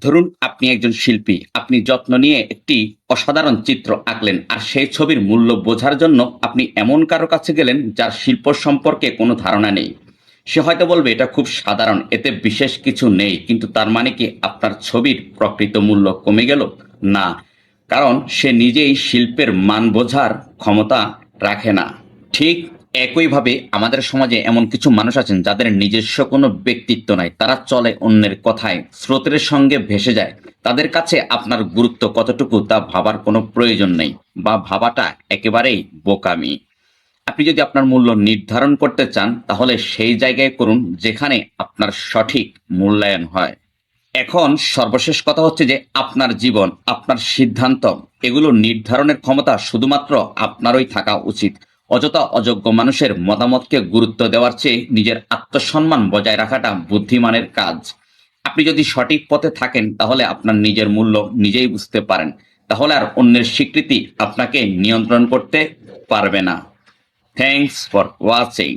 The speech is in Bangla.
ধরুন আপনি একজন শিল্পী, আপনি যত্ন নিয়ে একটি অসাধারণ চিত্র আঁকলেন আর সেই ছবির মূল্য বোঝার জন্য আপনি এমন কারো কাছে গেলেন যার শিল্প সম্পর্কে কোনো ধারণা নেই। সে হয়তো বলবে এটা খুব সাধারণ, এতে বিশেষ কিছু নেই, কিন্তু তার মানে কি আপনার ছবির প্রকৃত মূল্য কমে গেল? না, কারণ সে নিজেই শিল্পের মান বোঝার ক্ষমতা রাখে না। ঠিক একইভাবে আমাদের সমাজে এমন কিছু মানুষ আছেন যাদের নিজস্ব কোনো ব্যক্তিত্ব নাই, তারা চলে অন্যের কথায়, স্রোতের সঙ্গে ভেসে যায়। তাদের কাছে আপনার গুরুত্ব কতটুকু তা ভাবার কোনো প্রয়োজন নেই, বা ভাবাটা একেবারেই বোকামি। আপনি যদি আপনার মূল্য নির্ধারণ করতে চান তাহলে সেই জায়গায় করুন যেখানে আপনার সঠিক মূল্যায়ন হয়। এখন সর্বশেষ কথা হচ্ছে যে আপনার জীবন, আপনার সিদ্ধান্ত, এগুলো নির্ধারণের ক্ষমতা শুধুমাত্র আপনারই থাকা উচিত। অযথা অযোগ্য মানুষের মতামতকে গুরুত্ব দেওয়ার চেয়ে নিজের আত্মসম্মান বজায় রাখাটা বুদ্ধিমানের কাজ। আপনি যদি সঠিক পথে থাকেন তাহলে আপনার নিজের মূল্য নিজেই বুঝতে পারেন। তাহলে আর অন্যের স্বীকৃতি আপনাকে নিয়ন্ত্রণ করতে পারবে না। Thanks for watching.